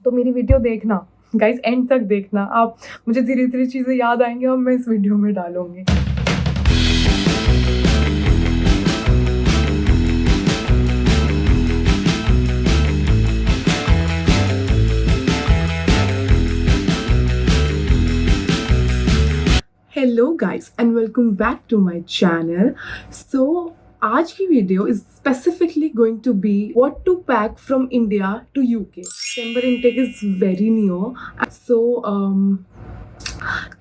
तो मेरी वीडियो देखना गाइस, एंड तक देखना आप। मुझे धीरे धीरे चीज़ें याद आएंगी और मैं इस वीडियो में डालूंगी। Hello guys and welcome back to my channel. So आज की video is specifically going to be what to pack from India to UK. September intake is very near, so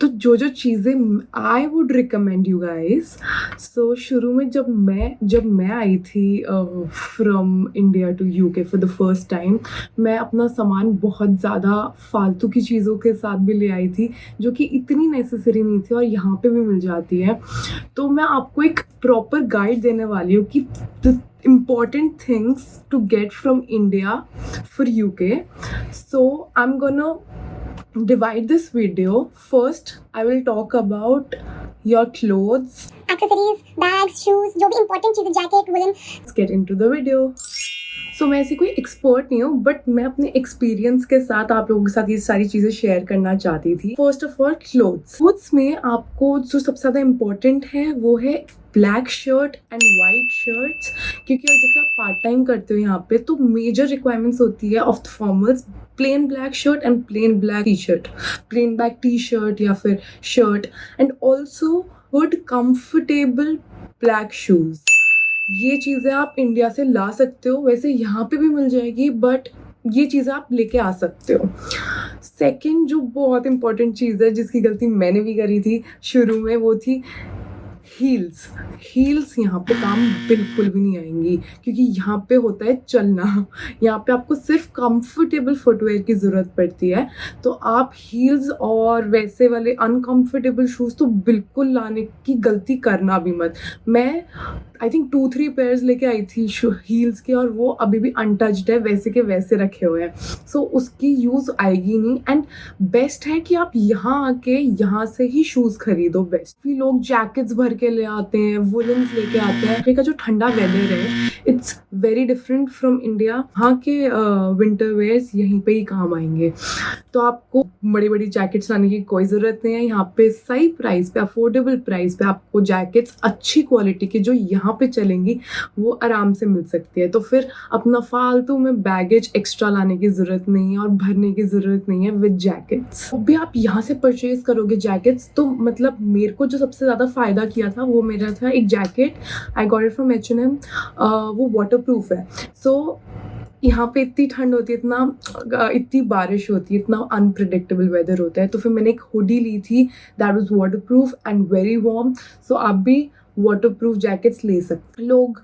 तो जो चीज़ें I would recommend you guys. So शुरू में जब मैं आई थी from India to UK for the first time, मैं अपना सामान बहुत ज़्यादा फालतू की चीज़ों के साथ भी ले आई थी जो कि इतनी नेसेसरी नहीं थी और यहाँ पे भी मिल जाती है। तो मैं आपको एक प्रॉपर गाइड देने वाली हूँ कि important things to get from India for UK. So I'm gonna divide this video. First, I will talk about your clothes, accessories, bags, shoes, जो भी important चीज़ें, jacket, woolen. Let's get into the video. So मैं ऐसी कोई expert नहीं हूँ, but मैं अपने एक्सपीरियंस के साथ आप लोगों के साथ ये सारी चीज़ें शेयर करना चाहती थी। फर्स्ट ऑफ ऑल क्लोथ्स में आपको जो सबसे ज़्यादा इम्पोर्टेंट है वो है black shirt and white shirts, क्योंकि जैसे आप पार्ट टाइम करते हो यहाँ पे तो मेजर रिक्वायरमेंट्स होती है of the formals, plain black shirt and plain black T shirt, plain black T shirt या फिर shirt, and also good comfortable black shoes. ये चीज़ें आप इंडिया से ला सकते हो, वैसे यहाँ पे भी मिल जाएगी, बट ये चीज़ें आप लेके आ सकते हो। सेकंड जो बहुत इंपॉर्टेंट चीज़ है जिसकी गलती मैंने भी करी थी शुरू में, वो थी हील्स यहाँ पे काम बिल्कुल भी नहीं आएंगी, क्योंकि यहाँ पे होता है चलना। यहाँ पे आपको सिर्फ कंफर्टेबल फुटवेयर की ज़रूरत पड़ती है, तो आप हील्स और वैसे वाले अनकंफर्टेबल शूज़ तो बिल्कुल लाने की गलती करना भी मत। मैं आई थिंक 2-3 पेयर्स लेके आई थी हील्स के, और वो अभी भी अनटच्ड है, वैसे के वैसे रखे हुए हैं। सो उसकी यूज़ आएगी नहीं, एंड बेस्ट है कि आप यहाँ आके यहाँ से ही शूज़ खरीदो। बेस्ट भी लोग जैकेट्स भर के ले आते हैं, वुलन्स लेके आते हैं। अफ्रीका का जो ठंडा वेदर है it's very different from India. वहाँ के विंटर वेयर्स यहीं पे ही काम आएंगे, तो आपको बड़ी बड़ी जैकेट्स लाने की कोई ज़रूरत नहीं है। यहाँ पे सही प्राइस पे, अफोर्डेबल प्राइस पे आपको जैकेट्स अच्छी क्वालिटी की जो यहाँ पे चलेंगी वो आराम से मिल सकती है। तो फिर अपना फालतू में बैगेज एक्स्ट्रा लाने की ज़रूरत नहीं है और भरने की ज़रूरत नहीं है विद जैकेट्स। तो भी आप यहाँ से परचेज करोगे जैकेट्स, तो मतलब मेरे को जो सबसे ज़्यादा फ़ायदा किया था वो मेरा था एक jacket, I got it from H&M। वो वाटर प्रूफ है। सो यहाँ पे इतनी ठंड होती है, इतनी बारिश होती है, इतना अनप्रिडिक्टेबल वेदर होता है, तो फिर मैंने एक हुडी ली थी that was waterproof and very warm. So आप भी वाटर प्रूफ जैकेट्स ले सकते। लोग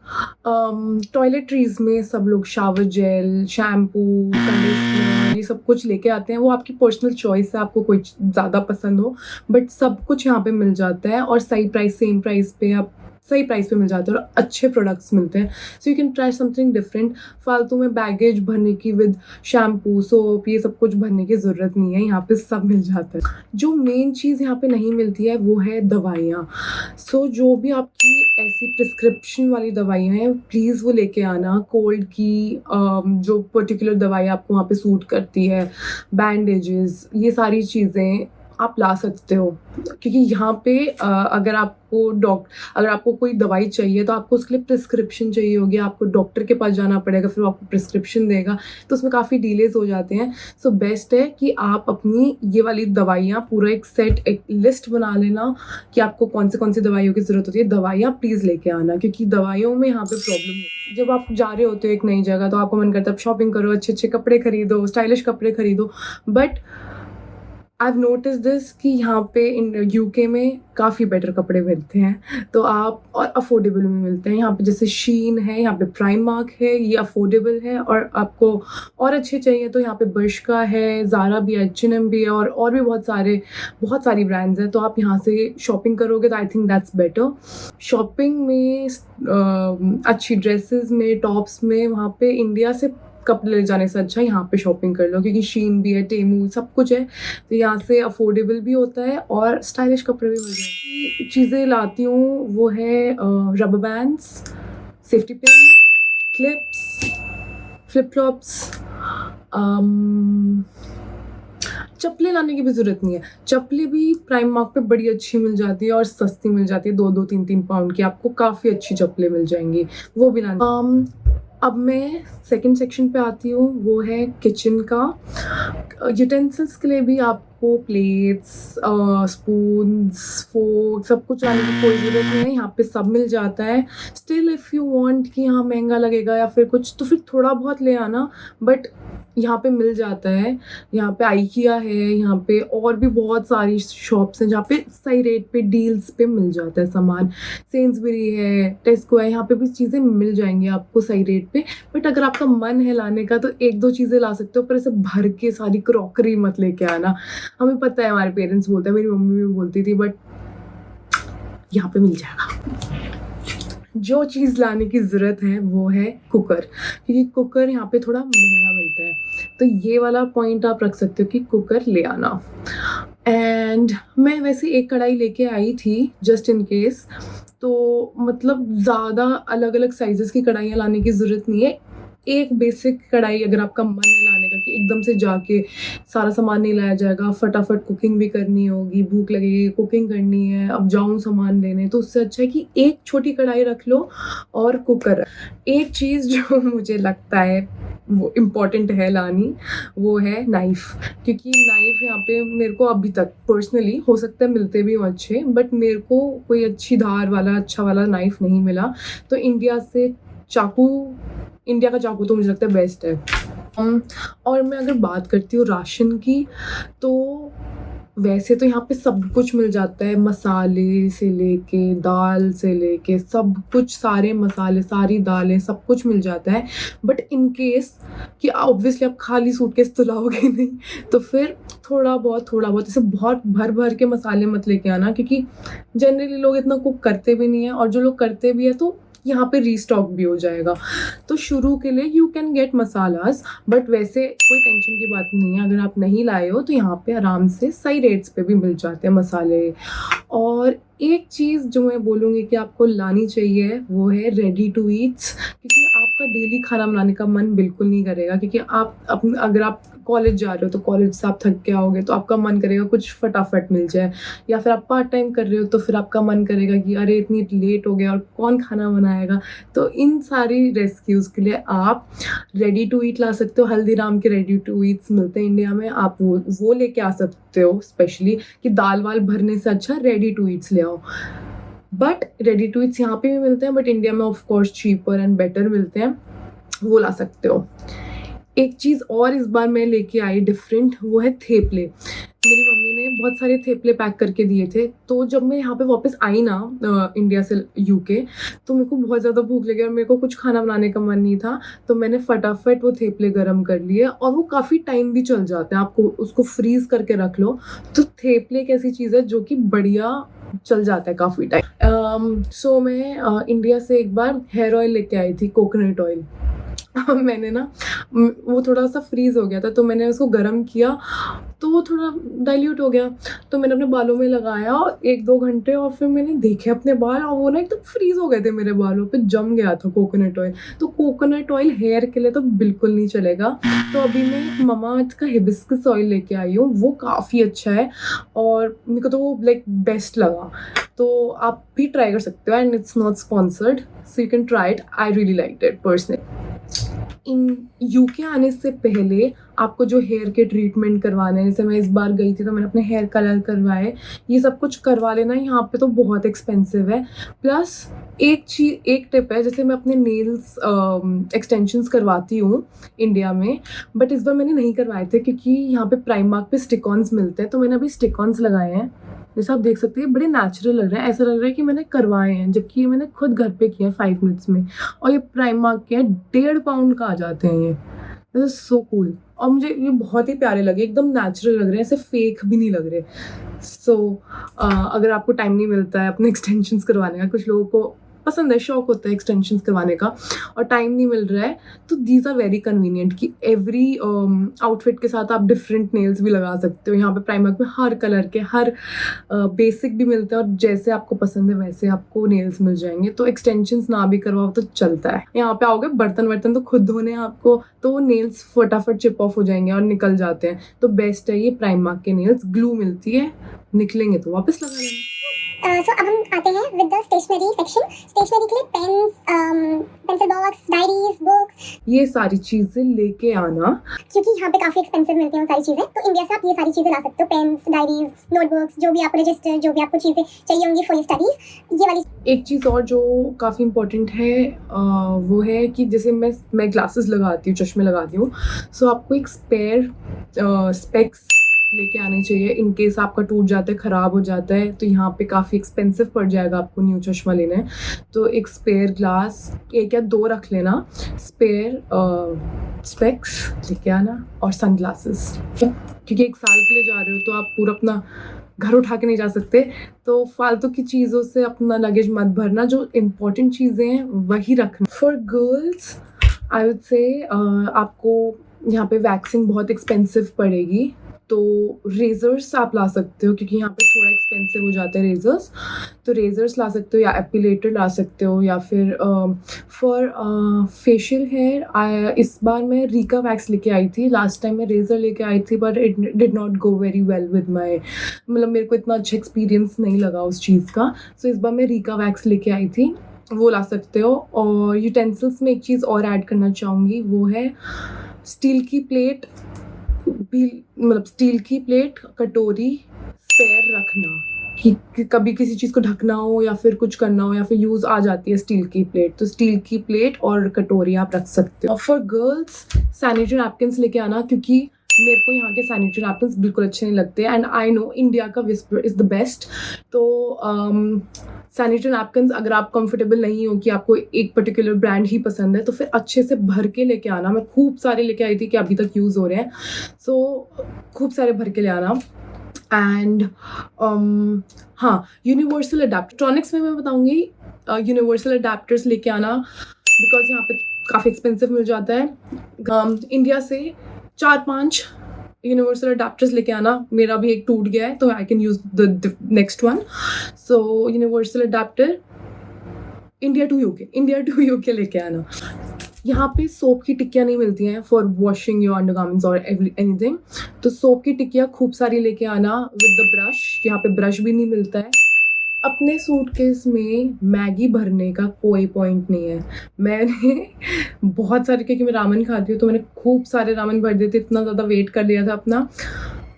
टॉयलेटरीज में सब लोग शावर जेल, शैम्पू, कंडीशनर, ये सब कुछ लेके आते हैं। वो आपकी पर्सनल चॉइस है, आपको कोई ज़्यादा पसंद हो, बट सब कुछ यहाँ पे मिल जाता है और सही प्राइस, सेम प्राइस पे, आप सही प्राइस पे मिल जाते हैं और अच्छे प्रोडक्ट्स मिलते हैं। So you can try something different. फालतू में बैगेज भरने की विद शैम्पू, सोप, ये सब कुछ भरने की ज़रूरत नहीं है, यहाँ पे सब मिल जाता है। जो मेन चीज़ यहाँ पे नहीं मिलती है वो है दवाइयाँ। सो जो भी आपकी ऐसी प्रिस्क्रिप्शन वाली दवाइयाँ हैं प्लीज़ वो लेके आना। कोल्ड की जो पर्टिकुलर दवाई आपको वहाँ पे सूट करती है, बैंडेजेस, ये सारी चीज़ें आप ला सकते हो, क्योंकि यहाँ पे अगर आपको कोई दवाई चाहिए तो आपको उसके लिए प्रिस्क्रिप्शन चाहिए होगी, आपको डॉक्टर के पास जाना पड़ेगा, फिर वो आपको प्रिस्क्रिप्शन देगा, तो उसमें काफ़ी डिलेज हो जाते हैं। सो बेस्ट है कि आप अपनी ये वाली दवाइयाँ पूरा एक सेट, एक लिस्ट बना लेना कि आपको कौन सी दवाइयों की ज़रूरत होती है। दवाइयाँ प्लीज़ लेके आना, क्योंकि दवाइयों में यहाँ पे प्रॉब्लम होती है। जब आप जा रहे होते हो एक नई जगह तो आपको मन करता है आप शॉपिंग करो, अच्छे अच्छे कपड़े खरीदो, स्टाइलिश कपड़े खरीदो, बट I've noticed this कि यहाँ पे इन UK में काफ़ी बेटर कपड़े मिलते हैं, तो आप और अफोर्डेबल में मिलते हैं। यहाँ पे जैसे शीन है, यहाँ पे प्राइमार्क है, ये अफोर्डेबल है, और आपको और अच्छे चाहिए तो यहाँ पे बर्शका है, ज़ारा भी है, H&M भी है, और भी बहुत सारी ब्रांड्स हैं। तो आप यहाँ से शॉपिंग करोगे तो I think that's better. Shopping में अच्छी ड्रेसेस में, टॉप्स में, वहाँ पे इंडिया से कपड़े ले जाने से अच्छा यहाँ पे शॉपिंग कर लो, क्योंकि शीन भी है, टेमू, सब कुछ है, तो यहाँ से अफोर्डेबल भी होता है और स्टाइलिश कपड़े भी मिल जाते हैं। चीज़ें लाती हूँ वो है rubber bands, safety pin, clips, flip flops, चप्पलें लाने की भी ज़रूरत नहीं है, चप्पलें भी प्राइमार्क पे बड़ी अच्छी मिल जाती है और सस्ती मिल जाती है, 2-2 3-3 पाउंड की आपको काफ़ी अच्छी चप्पलें मिल जाएंगी, वो भी लानी। अब मैं सेकंड सेक्शन पे आती हूँ, वो है किचन का। यूटेंसिल्स के लिए भी आपको प्लेट्स, स्पून्स, फोर्क सब कुछ लाने की कोई ज़रूरत नहीं है, यहाँ पे सब मिल जाता है। स्टिल इफ़ यू वांट कि हाँ महंगा लगेगा या फिर कुछ, तो फिर थोड़ा बहुत ले आना, बट यहाँ पे मिल जाता है। यहाँ पे आइकिया है, यहाँ पे और भी बहुत सारी शॉप्स हैं जहाँ पे सही रेट पे डील्स पे मिल जाता है सामान। सेन्सबरी है, टेस्को है, यहाँ पे भी चीज़ें मिल जाएंगी आपको सही रेट पे। बट अगर आपका मन है लाने का तो एक दो चीज़ें ला सकते हो, पर ऐसे भर के सारी क्रॉकरी मत लेके आना। हमें पता है, हमारे पेरेंट्स बोलते हैं, मेरी मम्मी भी बोलती थी, बट यहाँ पे मिल जाएगा। जो चीज़ लाने की ज़रूरत है वो है कुकर, क्योंकि कुकर यहाँ पे थोड़ा महंगा मिलता है, तो ये वाला पॉइंट आप रख सकते हो कि कुकर ले आना। एंड मैं वैसे एक कढ़ाई लेके आई थी जस्ट इन केस, तो मतलब ज़्यादा अलग अलग साइजेस की कढ़ाइयाँ लाने की ज़रूरत नहीं है। एक बेसिक कढ़ाई अगर आपका मन है लाने का कि एकदम से जाके सारा सामान नहीं लाया जाएगा, फटाफट कुकिंग भी करनी होगी, भूख लगेगी, कुकिंग करनी है, अब जाऊँ सामान लेने, तो उससे अच्छा है कि एक छोटी कढ़ाई रख लो और कुकर। एक चीज़ जो मुझे लगता है वो इम्पॉर्टेंट है लानी, वो है नाइफ़, क्योंकि नाइफ़ यहाँ पे मेरे को अभी तक पर्सनली, हो सकता है मिलते भी हों अच्छे, बट मेरे को कोई अच्छी धार वाला अच्छा वाला नाइफ़ नहीं मिला। तो इंडिया का चाकू तो मुझे लगता है बेस्ट है। और मैं अगर बात करती हूँ राशन की, तो वैसे तो यहाँ पे सब कुछ मिल जाता है, मसाले से लेके दाल से लेके सब कुछ, सारे मसाले, सारी दालें, सब कुछ मिल जाता है। बट इन केस कि ऑब्वियसली आप खाली सूटकेस तो लाओगे नहीं, तो फिर थोड़ा बहुत ऐसे बहुत भर भर के मसाले मत लेके आना, क्योंकि जनरली लोग इतना कुक करते भी नहीं है, और जो लोग करते भी है तो यहाँ पे रीस्टॉक भी हो जाएगा। तो शुरू के लिए you can get masalas, but वैसे कोई टेंशन की बात नहीं है, अगर आप नहीं लाए हो तो यहाँ पे आराम से सही रेट्स पे भी मिल जाते हैं मसाले। और एक चीज़ जो मैं बोलूँगी कि आपको लानी चाहिए वो है रेडी टू ईट्स, क्योंकि आपका डेली खाना बनाने का मन बिल्कुल नहीं करेगा, क्योंकि अगर आप कॉलेज जा रहे हो तो कॉलेज से आप थक के आओगे तो आपका मन करेगा कुछ फटाफट मिल जाए, या फिर आप पार्ट टाइम कर रहे हो तो फिर आपका मन करेगा कि अरे इतनी लेट हो गया और कौन खाना बनाएगा। तो इन सारी रेस्क्यूज़ के लिए आप रेडी टू ईट ला सकते हो। हल्दीराम के रेडी टू ईट्स मिलते हैं इंडिया में, आप वो लेके आ सकते हो, स्पेशली कि दाल वाल भरने से अच्छा रेडी टू ईट्स ले आओ। बट रेडी टू ईट्स यहाँ पे भी मिलते हैं, बट इंडिया में of course cheaper and better मिलते हैं, वो ला सकते हो। एक चीज़ और इस बार मैं लेके आई डिफरेंट, वो है थेपले। मेरी मम्मी ने बहुत सारे थेपले पैक करके दिए थे, तो जब मैं यहाँ पे वापस आई ना इंडिया से यूके, तो मेरे को बहुत ज़्यादा भूख लगी और मेरे को कुछ खाना बनाने का मन नहीं था, तो मैंने फटाफट वो थेपले गरम कर लिए, और वो काफ़ी टाइम भी चल जाते हैं, आपको उसको फ्रीज़ करके रख लो। तो थेपले एक ऐसी चीज़ है जो कि बढ़िया चल जाता है काफ़ी टाइम। सो मैं इंडिया से एक बार हेयर ऑयल लेके आई थी, कोकोनट ऑयल। मैंने ना वो थोड़ा सा फ्रीज़ हो गया था, तो मैंने उसको गर्म किया तो वो थोड़ा डाइल्यूट हो गया, तो मैंने अपने बालों में लगाया 1-2 घंटे, और फिर मैंने देखे अपने बाल, और वो ना एकदम फ्रीज़ हो गए थे मेरे बालों पे, जम गया था कोकोनट ऑयल। तो कोकोनट ऑयल हेयर के लिए तो बिल्कुल नहीं चलेगा। तो अभी मैं ममाअर्थ का हिबिस्कस ऑयल लेके आई हूँ, वो काफ़ी अच्छा है और मेरे को तो वो लाइक बेस्ट लगा, तो आप भी ट्राई कर सकते हो। And it's not sponsored, so you can try it, I really liked it personally. In UK आने से पहले आपको जो हेयर के ट्रीटमेंट करवाने हैं, जैसे मैं इस बार गई थी तो मैंने अपने हेयर कलर करवाए, ये सब कुछ करवा लेना, यहाँ पे तो बहुत एक्सपेंसिव है। प्लस एक टिप है, जैसे मैं अपने नेल्स एक्सटेंशंस करवाती हूँ इंडिया में, बट इस बार मैंने नहीं करवाए थे क्योंकि यहाँ पे प्राइमार्क पे स्टिक-ऑन्स मिलते हैं, तो मैंने अभी स्टिक-ऑन्स लगाए हैं। जैसे आप देख सकते हैं बड़े नेचुरल लग रहे हैं, ऐसा लग रहा है कि मैंने करवाए हैं, जबकि ये मैंने खुद घर पे किया है 5 मिनट्स में। और ये प्राइमार्क के हैं, 1.5 पाउंड का आ जाते हैं ये। दिस इज सो कूल, और मुझे ये बहुत ही प्यारे लगे, एकदम नेचुरल लग रहे हैं, ऐसे फेक भी नहीं लग रहे। सो अगर आपको टाइम नहीं मिलता है अपने एक्सटेंशंस करवाने का, कुछ लोगों को पसंद है, शौक होता है एक्सटेंशंस करवाने का और टाइम नहीं मिल रहा है, तो दीज आर वेरी कन्वीनियंट कि एवरी आउटफिट के साथ आप डिफरेंट नेल्स भी लगा सकते हो। यहाँ पे प्राइमार्क में हर कलर के, हर बेसिक भी मिलते हैं और जैसे आपको पसंद है वैसे आपको नेल्स मिल जाएंगे। तो एक्सटेंशंस ना भी करवाओ तो चलता है। यहाँ पे आओगे, बर्तन वर्तन तो खुद धोने हैं आपको, तो नेल्स फटाफट चिप ऑफ हो जाएंगे और निकल जाते हैं। तो बेस्ट है ये प्राइमार्क के नेल्स, ग्लू मिलती है, निकलेंगे तो वापस लगा लेना। सो अब हम आते हैं with the stationery section. Stationery के लिए pens, pencil box, diaries, books, ये सारी चीजें लेके आना, क्योंकि यहाँ पे काफ़ी एक्सपेंसिव मिलती हैं वो सारी चीज़ें। तो इंडिया से आप ये सारी चीज़ें ला सकते हो, पेन्स, डायरीज, नोटबुक्स, जो भी आपको रजिस्टर, जो भी आपको चीज़ें चाहिए होंगी फॉर स्टडीज़, ये वाली। एक चीज़ और जो काफ़ी इम्पोर्टेंट है वो है कि जैसे मैं ग्लासेस लगाती हूँ, चश्मे लगाती हूँ, सो आपको एक स्पेयर स्पेक्स लेके आने चाहिए इन केस आपका टूट जाता है, ख़राब हो जाता है, तो यहाँ पे काफ़ी एक्सपेंसिव पड़ जाएगा आपको न्यू चश्मा लेना है। तो एक स्पेयर ग्लास, एक या दो रख लेना, स्पेयर स्पेक्स लेके आना और सन ग्लासेस, क्योंकि 1 साल के लिए जा रहे हो तो आप पूरा अपना घर उठा के नहीं जा सकते, तो फालतू की चीज़ों से अपना लगेज मत भरना, जो इम्पोर्टेंट चीज़ें हैं वही रखना। For girls I would say आपको यहाँ पे वैक्सिंग बहुत एक्सपेंसिव पड़ेगी, तो रेज़र्स आप ला सकते हो, क्योंकि यहाँ पे थोड़ा एक्सपेंसिव हो जाते हैं रेज़र्स, तो रेज़र्स ला सकते हो या एपिलेटर ला सकते हो, या फिर फॉर फेशियल हेयर इस बार मैं रीका वैक्स लेके आई थी। लास्ट टाइम मैं रेज़र लेके आई थी but it did not go very well with my, मतलब मेरे को इतना अच्छा एक्सपीरियंस नहीं लगा उस चीज़ का, सो इस बार मैं रीका वैक्स लेके आई थी, वो ला सकते हो। और यूटेंसिल्स में एक चीज़ और ऐड करना चाहूँगी, वो है स्टील की प्लेट भी, मतलब स्टील की प्लेट, कटोरी स्पेयर रखना कि कभी किसी चीज़ को ढकना हो या फिर कुछ करना हो या फिर यूज़ आ जाती है स्टील की प्लेट, तो स्टील की प्लेट और कटोरी आप रख सकते हो। फॉर गर्ल्स सैनिटरी नैपकिन्स लेके आना, क्योंकि मेरे को यहाँ के सैनिटरी नैपकिन्स बिल्कुल अच्छे नहीं लगते एंड आई नो इंडिया का विस्पर इज़ द बेस्ट। तो सैनिटरी नैपकिन्स अगर आप कंफर्टेबल नहीं हो कि आपको एक पर्टिकुलर ब्रांड ही पसंद है, तो फिर अच्छे से भर के लेके आना। मैं खूब सारे लेके आई थी कि अभी तक यूज़ हो रहे हैं, सो खूब सारे भर के ले आना। एंड हाँ, यूनिवर्सल अडेप्टरॉनिक्स में मैं बताऊँगी यूनिवर्सल अडेप्टर्स लेके आना, बिकॉज यहाँ पे काफ़ी एक्सपेंसिव मिल जाता है। इंडिया से 4-5 यूनिवर्सल अडेप्टर्स लेके आना। मेरा भी एक टूट गया है तो I can use the next one. So universal adapter India to UK लेके आना। यहाँ पे सोप की टिक्कियाँ नहीं मिलती हैं फॉर वॉशिंग योर अंडरगारमेंट्स और एनीथिंग, तो सोप की टिक्कियाँ खूब सारी लेके आना विद द ब्रश। यहाँ पे ब्रश भी नहीं मिलता है। अपने सूटकेस में मैगी भरने का कोई पॉइंट नहीं है। मैंने बहुत सारे, क्योंकि मैं रामेन खाती हूँ, तो मैंने खूब सारे रामेन भर दिए थे, इतना ज़्यादा वेट कर लिया था अपना।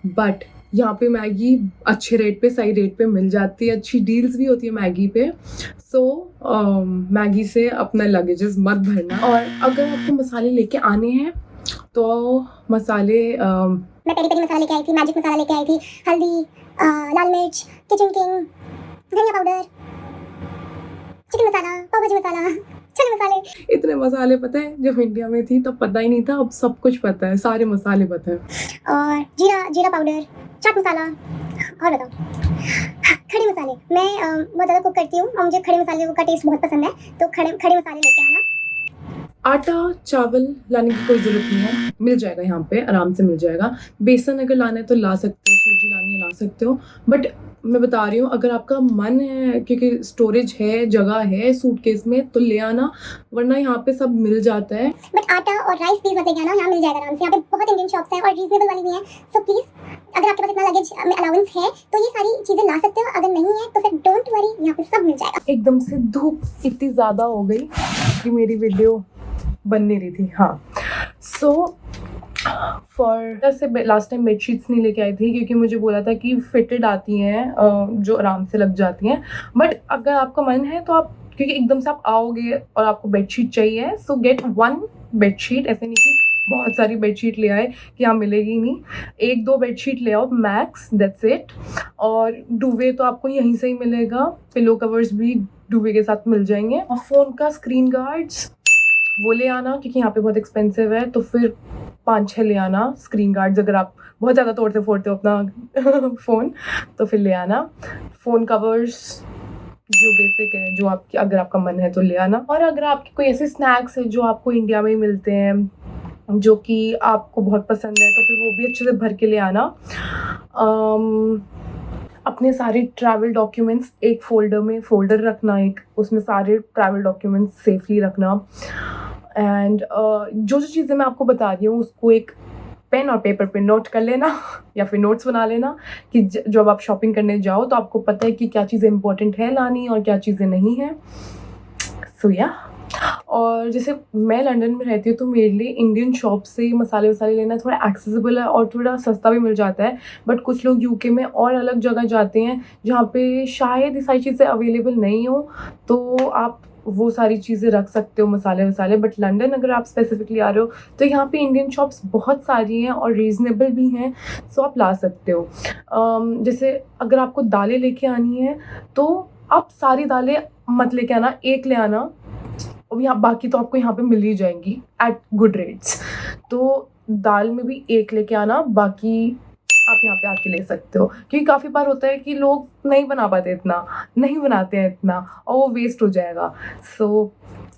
बट यहाँ पे मैगी अच्छे रेट पे, सही रेट पे मिल जाती है, अच्छी डील्स भी होती है मैगी पे। सो मैगी से अपना लगेजेस मत भरना। और अगर आपको मसाले लेके आने हैं तो मसाले मैं पेरी पेरी मसाला लेके आई थी, मैजिक मसाला लेके आई थी, हल्दी, लाल मिर्च, किचन किंग, धनिया पाउडर, चिकन मसाला, पाव भाजी मसाला, चने मसाले। इतने मसाले पता है, जब इंडिया में थी तब पता ही नहीं था, अब सब कुछ पता है, सारे मसाले पता है। और जीरा पाउडर, चाट मसाला, और बताओ खड़े मसाले। मैं बहुत ज़्यादा कुक करती हूँ और मुझे खड़े मसाले का टेस्ट बहुत पसंद है, तो खड़े मसाले लेके आना। आटा चावल लाने की कोई ज़रूरत नहीं है, मिल जाएगा यहाँ पे, आराम से मिल जाएगा। बेसन अगर लाना है तो ला सकते हो, सूजी लानी है ला सकते हो, बट मैं बता रही हूँ अगर आपका मन है, क्योंकि स्टोरेज है, जगह है सूटकेस में, तो ले आना, वरना यहाँ पे सब मिल जाता है। बट आटा और राइस प्लीज मत लेके आना, यहाँ मिल जाएगा आराम से। यहाँ पे बहुत इंडियन शॉप्स हैं और रीजनेबल वाली भी हैं, सो प्लीज़ अगर आपके पास इतना लगेज में अलाउंस है तो ये सारी चीज़ें ला सकते हो, अगर नहीं है तो फिर डोंट वरी, यहाँ पे सब मिल जाएगा। एकदम से धूप इतनी ज़्यादा हो गई कि मेरी वीडियो बन नहीं रही थी। हाँ, so for last time bedsheets नहीं लेके आई थी, क्योंकि मुझे बोला था कि फिटेड आती हैं जो आराम से लग जाती हैं। बट अगर आपका मन है तो आप, क्योंकि एकदम से आप आओगे और आपको बेडशीट चाहिए, सो गेट 1 बेडशीट। ऐसे नहीं कि बहुत सारी बेडशीट ले आए कि यहाँ मिलेगी नहीं, 1-2 बेडशीट ले आओ मैक्स, दैट्स इट। और डुवे तो आपको यहीं से ही मिलेगा, पिलो कवर्स भी डुवे के साथ मिल जाएंगे। और फ़ोन का स्क्रीन गार्ड्स वो ले आना, क्योंकि यहाँ पे बहुत एक्सपेंसिव है, तो फिर 5-6 ले आना स्क्रीन गार्ड्स। अगर आप बहुत ज़्यादा तोड़ते फोड़ते हो अपना फ़ोन तो फिर ले आना। फ़ोन कवर्स जो बेसिक है, जो आपकी अगर आपका मन है तो ले आना। और अगर आपके कोई ऐसे स्नैक्स है जो आपको इंडिया में ही मिलते हैं जो कि आपको बहुत पसंद है तो फिर वो भी अच्छे से भर के ले आना। अपने सारे ट्रैवल डॉक्यूमेंट्स एक फोल्डर रखना, एक उसमें सारे ट्रैवल डॉक्यूमेंट्स सेफली रखना। एंड जो चीज़ें मैं आपको बता रही हूँ उसको एक पेन और पेपर पे नोट कर लेना या फिर नोट्स बना लेना कि जब आप शॉपिंग करने जाओ तो आपको पता है कि क्या चीज़ें इंपॉर्टेंट है लानी और क्या चीज़ें नहीं हैं। सो या और जैसे मैं लंदन में रहती हूँ तो मेरे लिए इंडियन शॉप से मसाले वसाले लेना थोड़ा एक्सेसिबल है और थोड़ा सस्ता भी मिल जाता है। बट कुछ लोग यूके में और अलग जगह जाते हैं जहाँ पे शायद ये सारी चीज़ें अवेलेबल नहीं हो, तो आप वो सारी चीज़ें रख सकते हो मसाले वसाले। बट लंदन अगर आप स्पेसिफिकली आ रहे हो तो यहाँ पे इंडियन शॉप्स बहुत सारी हैं और रीज़नेबल भी हैं, सो आप ला सकते हो। जैसे अगर आपको दालें लेके आनी है तो आप सारी दालें मत लेके आना, एक ले आना और यहाँ बाकी तो आपको यहाँ पे मिल ही जाएंगी एट गुड रेट्स। तो दाल में भी एक लेके आना, बाकी आप यहाँ पे आके ले सकते हो। क्योंकि काफ़ी बार होता है कि लोग नहीं बना पाते, इतना नहीं बनाते हैं इतना और वो वेस्ट हो जाएगा। सो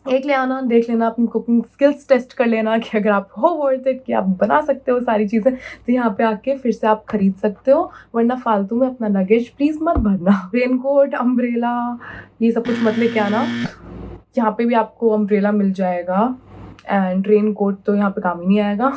एक ले आना, देख लेना, अपनी कुकिंग स्किल्स टेस्ट कर लेना कि अगर आप हो वर्थ इट कि आप बना सकते हो सारी चीज़ें, तो यहाँ पे आके फिर से आप खरीद सकते हो। वरना फालतू में अपना लगेज प्लीज़ मत भरना। रेनकोट, अम्ब्रेला, ये सब कुछ मत लेके आना। यहाँ पे भी आपको अम्ब्रेला मिल जाएगा एंड रेन कोट तो यहाँ पे काम ही नहीं आएगा।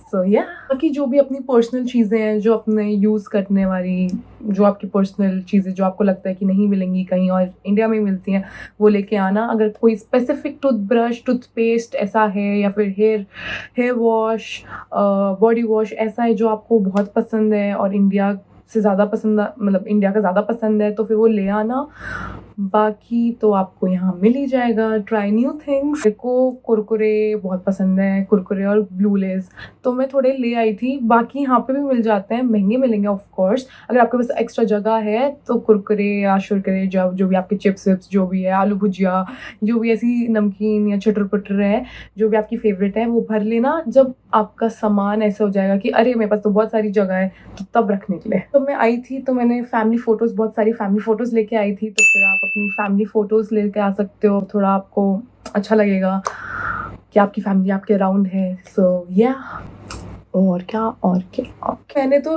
सो या बाकी जो भी अपनी पर्सनल चीज़ें हैं जो अपने यूज़ करने वाली, जो आपकी पर्सनल चीज़ें जो आपको लगता है कि नहीं मिलेंगी कहीं और इंडिया में मिलती हैं, वो लेके आना। अगर कोई स्पेसिफिक टूथब्रश, टूथपेस्ट ऐसा है या फिर हेयर वॉश, बॉडी वॉश ऐसा है जो आपको बहुत पसंद है और इंडिया से ज़्यादा पसंद, मतलब इंडिया का ज़्यादा पसंद है, तो फिर वो ले आना। बाकी तो आपको यहाँ मिल ही जाएगा। Try new things. मेरे को कुरकुरे बहुत पसंद है, कुरकुरे और ब्लू लेस, तो मैं थोड़े ले आई थी। बाकी यहाँ पे भी मिल जाते हैं, महंगे मिलेंगे ऑफ कोर्स। अगर आपके पास एक्स्ट्रा जगह है तो कुरकुरे या शुरकुरे, जो भी आपके चिप्स विप्स जो भी है, आलू भुजिया, जो भी ऐसी नमकीन या चटर पटर है जो भी आपकी फेवरेट है, वो भर लेना। जब आपका सामान ऐसा हो जाएगा कि अरे मेरे पास तो बहुत सारी जगह है, तो तब रखने के लिए। तो मैं आई थी तो मैंने बहुत सारी फैमिली फ़ोटोज़ लेके आई थी, तो फिर आप अपनी फैमिली फ़ोटोज़ लेके आ सकते हो। थोड़ा आपको अच्छा लगेगा कि आपकी फैमिली आपके अराउंड है। सो या और क्या मैंने तो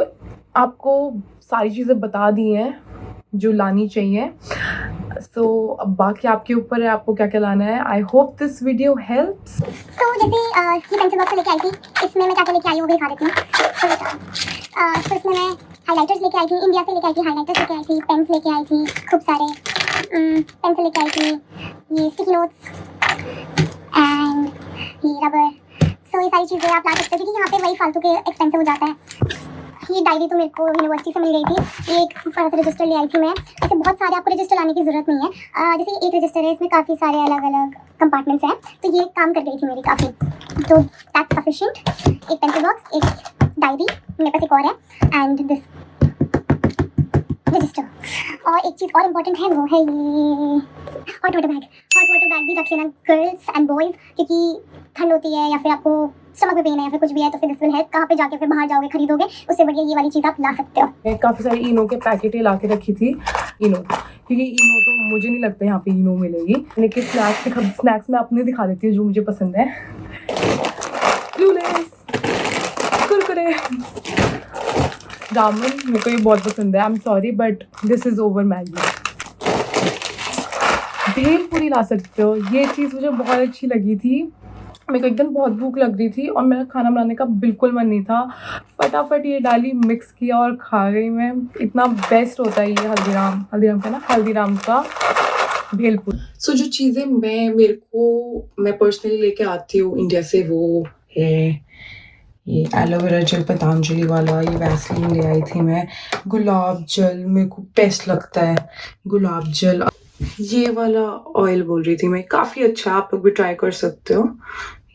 आपको सारी चीज़ें बता दी हैं जो लानी चाहिए। सो अब बाकी आपके ऊपर है आपको क्या क्या लाना है। I hope this video helps. तो जैसे ये पेंसिल बॉक्स लेके आई थी, इसमें मैं क्या क्या लेके आई हूँ वो भी दिखा देती हूँ। तो इसमें मैं हाइलाइटर्स लेके आई थी, इंडिया से लेके आई थी। हाइलाइटर्स लेके आई थी, पेन्स लेके आई थी खूब सारे, पेंसिल लेके आई थी, ये स्टिकी नोट्स एंड ये रबर। सो ये सारी चीज़ें आप ला सकते हो क्योंकि यहाँ पे वही फालतू के एक्सपेंसिव हो जाता है। ये डायरी तो मेरे को यूनिवर्सिटी से मिल गई थी। ये एक बड़ा सा रजिस्टर ले आई थी मैं। ऐसे बहुत सारे आपको रजिस्टर लाने की ज़रूरत नहीं है। जैसे एक रजिस्टर है, इसमें काफ़ी सारे अलग अलग कंपार्टमेंट्स हैं, तो ये काम कर गई थी मेरी काफ़ी, तो दैट्स सफिशिएंट। एक पेंसिल बॉक्स, एक डायरी, मेरे पास एक और है एंड दिस रजिस्टर। और एक चीज़ और इम्पॉर्टेंट है, वो है ये hot water bag. Hot water bag भी रख लेना गर्ल्स एंड बॉयज़, क्योंकि ठंड होती है या फिर आपको स्टमक में पेन है या फिर कुछ भी है, तो फिर दिस विल हेल्प। कहाँ पे जाके फिर बाहर जाओगे खरीदोगे, उससे बढ़िया ये वाली चीज़ आप ला सकते हो। मैं काफ़ी सारी इनो के पैकेटें ला के रखी थी, इनो, क्योंकि इनो तो मुझे नहीं लगता यहाँ पे इनो मिलेगी। लेकिन स्नैक्स मैं अपने दिखा देती हूँ जो मुझे पसंद है। ब्लू लेस, कुरकुरे, रामन, मेरे को ये बहुत पसंद है। I am sorry but this is over Maggi. Bhelpuri ला सकते हो, ये चीज़ मुझे बहुत अच्छी लगी थी। मेरे को एकदम बहुत भूख लग रही थी और मेरा खाना बनाने का बिल्कुल मन नहीं था, फटाफट ये डाली, मिक्स किया और खा गई मैं। इतना बेस्ट होता है ये हल्दीराम का भेलपूरी। सो जो चीज़ें मैं पर्सनली लेके आती हूँ इंडिया से, वो है ये एलोवेरा जेल पतंजलि वाला, ये वैसलीन ले आई थी मैं। गुलाब जल मेरे को बेस्ट लगता है, गुलाब जल। ये वाला ऑयल बोल रही थी मैं, काफ़ी अच्छा, आप लोग भी ट्राई कर सकते हो,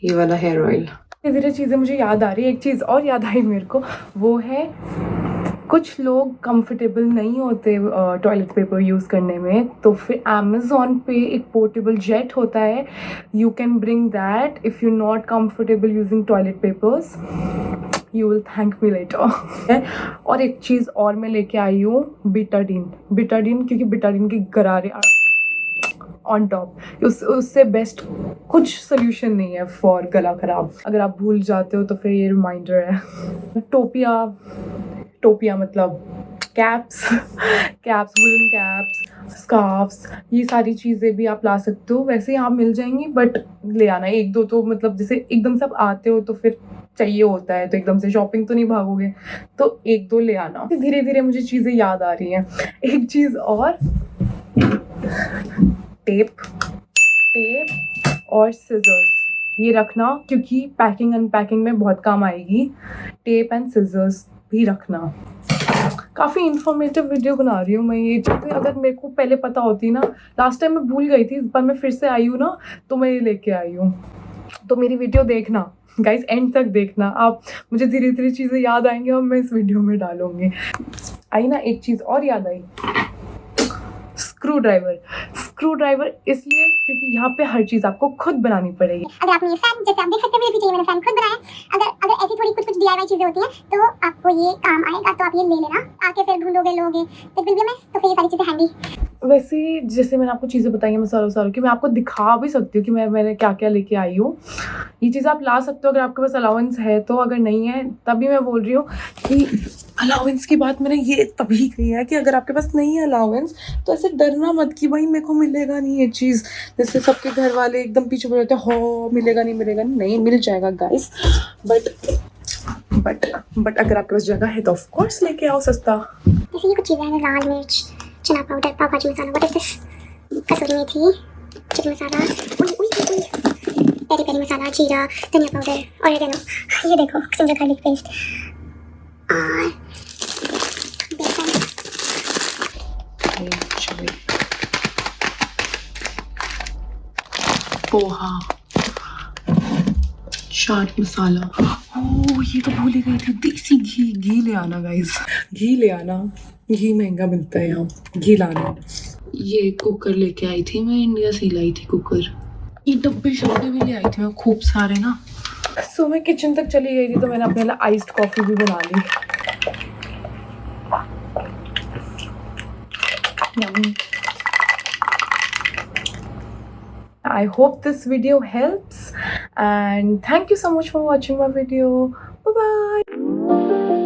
ये वाला हेयर ऑयल। धीरे धीरे चीज़ें मुझे याद आ रही है। एक चीज़ और याद आई मेरे को, वो है कुछ लोग कंफर्टेबल नहीं होते टॉयलेट पेपर यूज़ करने में, तो फिर अमेज़ॉन पे एक पोर्टेबल जेट होता है, you can bring that if you not comfortable using toilet papers. You will thank me later. और एक चीज़ और मैं लेके आई हूँ, बिटाडीन, क्योंकि बिटाडीन के गरारे ऑन टॉप, उससे बेस्ट कुछ सोल्यूशन नहीं है फॉर गला खराब। अगर आप भूल जाते हो तो फिर ये रिमाइंडर है। टोपिया मतलब कैप्स, वुलन कैप्स, स्कार्फ्स, ये सारी चीज़ें भी आप ला सकते हो। वैसे यहाँ मिल जाएंगी, बट ले आना एक दो, तो मतलब जैसे एकदम से आप आते हो तो फिर चाहिए होता है, तो एकदम से शॉपिंग तो नहीं भागोगे, तो एक दो ले आना। धीरे धीरे मुझे चीज़ें याद आ रही हैं। एक चीज़ और, टेप और सिजर्स, ये रखना, क्योंकि पैकिंग अनपैकिंग में बहुत काम आएगी। टेप एंड सिजर्स भी रखना। काफ़ी इन्फॉर्मेटिव वीडियो बना रही हूँ मैं। ये चीज़ें अगर मेरे को पहले पता होती ना, लास्ट टाइम मैं भूल गई थी, इस बार मैं फिर से आई हूँ ना, तो मैं ये लेके आई हूँ। तो मेरी वीडियो देखना गाइस, एंड तक देखना आप, मुझे धीरे धीरे चीज़ें याद आएंगी और मैं इस वीडियो में डालूंगी। आई ना, एक चीज़ और याद आई, स्क्रू ड्राइवर इसलिए क्योंकि यहाँ पे हर चीज़ आपको खुद बनानी पड़ेगी। अगर आपने ये फैन, जैसे आप देख सकते हैं मेरे पीछे मैंने फैन खुद बनाया है। अगर ऐसी थोड़ी कुछ DIY चीजें होती हैं तो आपको ये काम आएगा, तो आप ये ले लेना, आके फिर ढूंढोगे लोगे तो विल बी मिस, तो फिर ये सारी चीजें हैंडी। वैसे जैसे मैंने आपको चीज़ें बताई हैं मसालों की, मैं आपको दिखा भी सकती हूँ कि मैंने क्या क्या लेके आई हूँ। ये चीज़ आप ला सकते हो अगर आपके पास अलाउंस है तो, अगर नहीं है तभी मैं बोल रही हूँ कि अलाउंस की बात मैंने ये तभी कही है कि अगर आपके पास नहीं है अलाउंस तो ऐसे डरना मत कि भाई मेरे को मिलेगा नहीं ये चीज़। जैसे सबके घर वाले एकदम पीछे पड़ जाते हैं, हो मिलेगा नहीं, मिल जाएगा गाइस। बट अगर आपके पास जगह है तो ऑफ कोर्स लेके आओ सस्ता। जैसे ये कुछ चीज़ें हैं, लाल मिर्च, चना powder, pav bhaji masala, what is this, kasuri methi, chicken masala, peri peri masala, jeera, dhania powder, oregano, ये देखो जिंजर गार्लिक पेस्ट, और बेसन, पोहा, चाट मसाला। ओह ये तो भूल ही गई थी, देसी घी ले आना गाइस, घी महंगा मिलता है यहाँ, घी लाना। ये कुकर लेके आई थी मैं, इंडिया से लाई थी कुकर। ये डब्बे भी ले आई थी मैं खूब सारे ना। सो मैं किचन तक चली गई थी तो मैंने अपने लिए आइस्ड कॉफी भी बना ली। Yummy. I hope this video helps and thank you so much for watching my video. Bye bye.